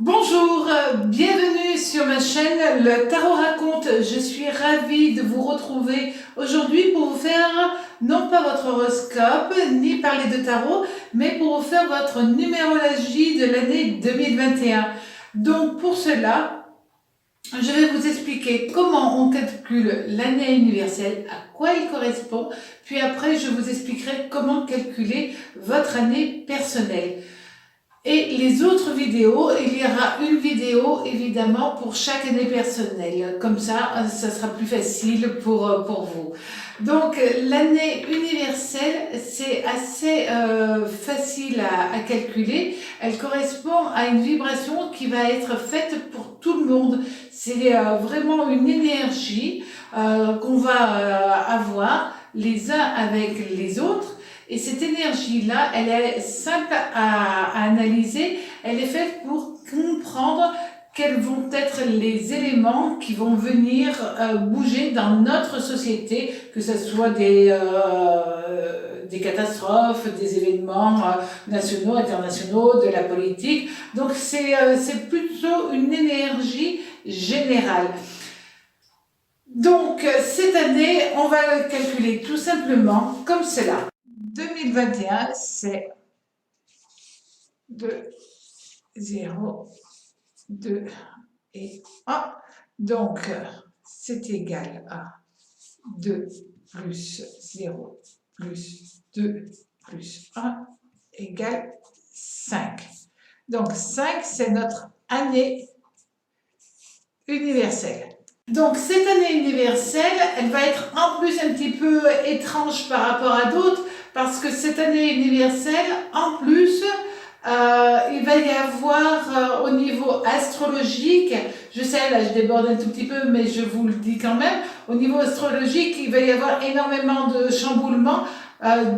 Bonjour, bienvenue sur ma chaîne Le Tarot Raconte. Je suis ravie de vous retrouver aujourd'hui pour vous faire non pas votre horoscope ni parler de tarot, mais pour vous faire votre numérologie de l'année 2021. Donc pour cela, je vais vous expliquer comment on calcule l'année universelle, à quoi il correspond, puis après je vous expliquerai comment calculer votre année personnelle. Et les autres vidéos, il y aura une vidéo évidemment pour chaque année personnelle. Comme ça sera plus facile pour vous. Donc l'année universelle, c'est assez facile à calculer. Elle correspond à une vibration qui va être faite pour tout le monde. C'est vraiment une énergie qu'on va avoir les uns avec les autres. Et cette énergie-là, elle est simple à analyser. Elle est faite pour comprendre quels vont être les éléments qui vont venir bouger dans notre société, que ce soit des catastrophes, des événements nationaux, internationaux, de la politique. Donc c'est plutôt une énergie générale. Donc cette année, on va calculer tout simplement comme cela. 2021, c'est 2, 0, 2 et 1. Donc, c'est égal à 2 plus 0 plus 2 plus 1 égale 5. Donc, 5, c'est notre année universelle. Donc, cette année universelle, elle va être en plus un petit peu étrange par rapport à d'autres, parce que cette année universelle, en plus, il va y avoir au niveau astrologique, je sais, là je déborde un tout petit peu, mais je vous le dis quand même, au niveau astrologique, il va y avoir énormément de chamboulements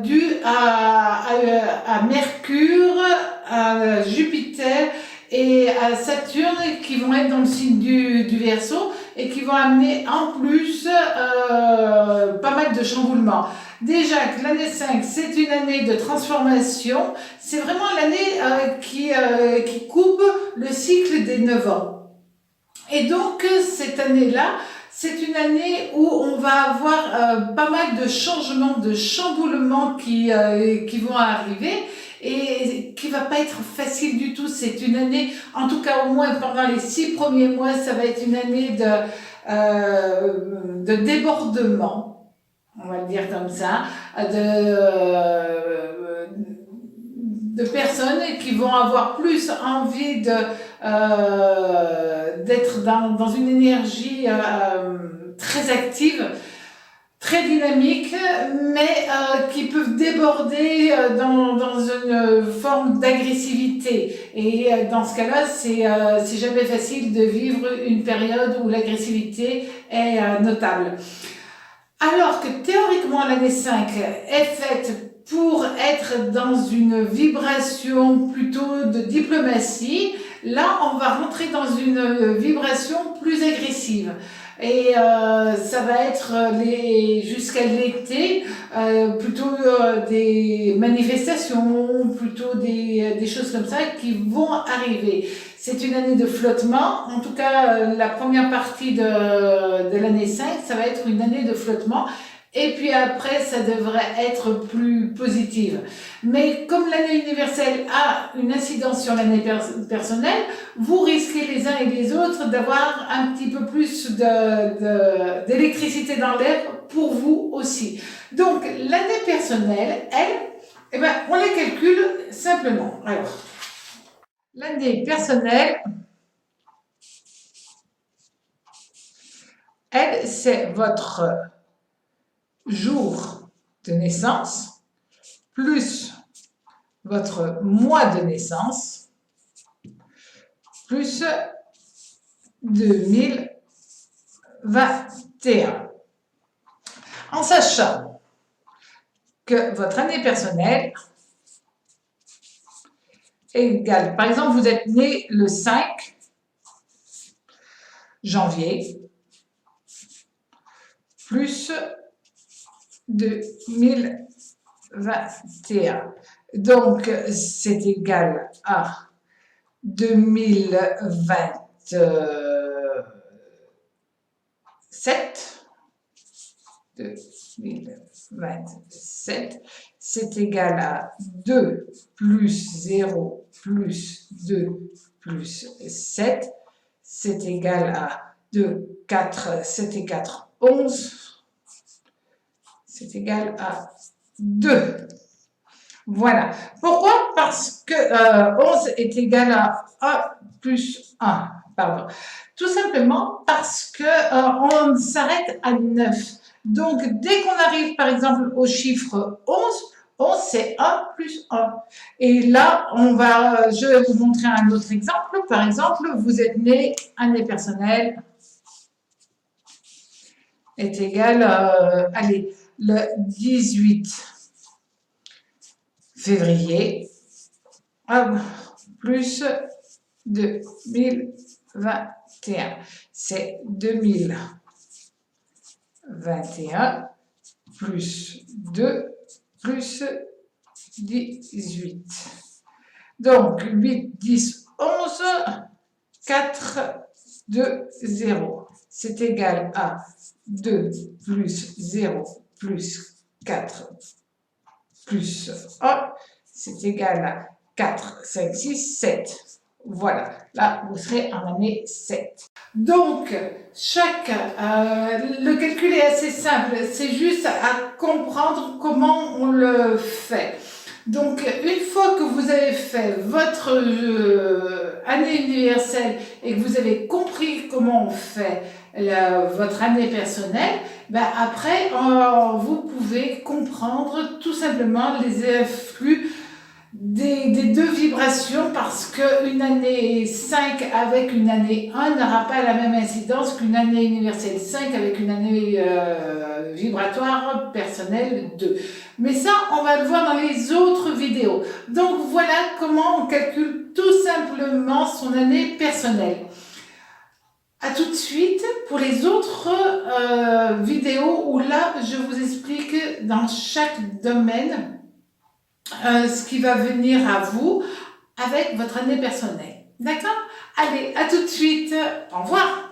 dus à Mercure, à Jupiter et à Saturne qui vont être dans le signe du Verseau et qui vont amener en plus pas mal de chamboulements. Déjà que l'année 5, c'est une année de transformation, c'est vraiment l'année qui coupe le cycle des 9 ans. Et donc, cette année-là, c'est une année où on va avoir pas mal de changements, de chamboulements qui vont arriver et qui va pas être facile du tout. C'est une année, en tout cas au moins pendant les 6 premiers mois, ça va être une année de débordement. On va le dire comme ça, de personnes qui vont avoir plus envie d'être dans une énergie très active, très dynamique, mais qui peuvent déborder dans une forme d'agressivité. Et dans ce cas-là, c'est jamais facile de vivre une période où l'agressivité est notable. Alors que théoriquement l'année 5 est faite pour être dans une vibration plutôt de diplomatie, là on va rentrer dans une vibration plus agressive. Et ça va être jusqu'à l'été, plutôt des manifestations, plutôt des choses comme ça qui vont arriver. C'est une année de flottement, en tout cas la première partie de l'année 5, ça va être une année de flottement. Et puis après, ça devrait être plus positive. Mais comme l'année universelle a une incidence sur l'année personnelle, vous risquez les uns et les autres d'avoir un petit peu plus d'électricité dans l'air pour vous aussi. Donc l'année personnelle, elle, eh ben, on les calcule simplement. Alors, l'année personnelle, elle, c'est votre jour de naissance, plus votre mois de naissance, plus 2021. En sachant que votre année personnelle est égale, par exemple, vous êtes né le 5 janvier, plus 2021. Donc, c'est égal à 2027, 2027, c'est égal à 2 plus 0 plus 2 plus 7, c'est égal à 2, 4, 7 et 4, 11, c'est égal à 2. Voilà. Pourquoi? Parce que 11 est égal à 1 plus 1. Pardon. Tout simplement parce que on s'arrête à 9. Donc, dès qu'on arrive, par exemple, au chiffre 11 c'est 1 plus 1. Et là, je vais vous montrer un autre exemple. Par exemple, vous êtes né, année personnelle est égal, allez, le 18 février, plus 2021. C'est 2021 plus 2 plus 18. Donc, 8, 10, 11, 4, 2, 0. C'est égal à 2 plus 0 plus 4 plus 1. C'est égal à 4, 5, 6, 7. Voilà, là, vous serez en année 7. Donc, le calcul est assez simple, c'est juste à comprendre comment on le fait. Donc, une fois que vous avez fait votre année universelle et que vous avez compris comment on fait votre année personnelle, ben après, vous pouvez comprendre tout simplement les influx des deux vibrations, parce qu'une année 5 avec une année 1 n'aura pas la même incidence qu'une année universelle 5 avec une année vibratoire personnelle 2. Mais ça, on va le voir dans les autres vidéos. Donc voilà comment on calcule tout simplement son année personnelle. A tout de suite pour les autres vidéos où là, je vous explique dans chaque domaine ce qui va venir à vous avec votre année personnelle. D'accord? Allez, à tout de suite. Au revoir.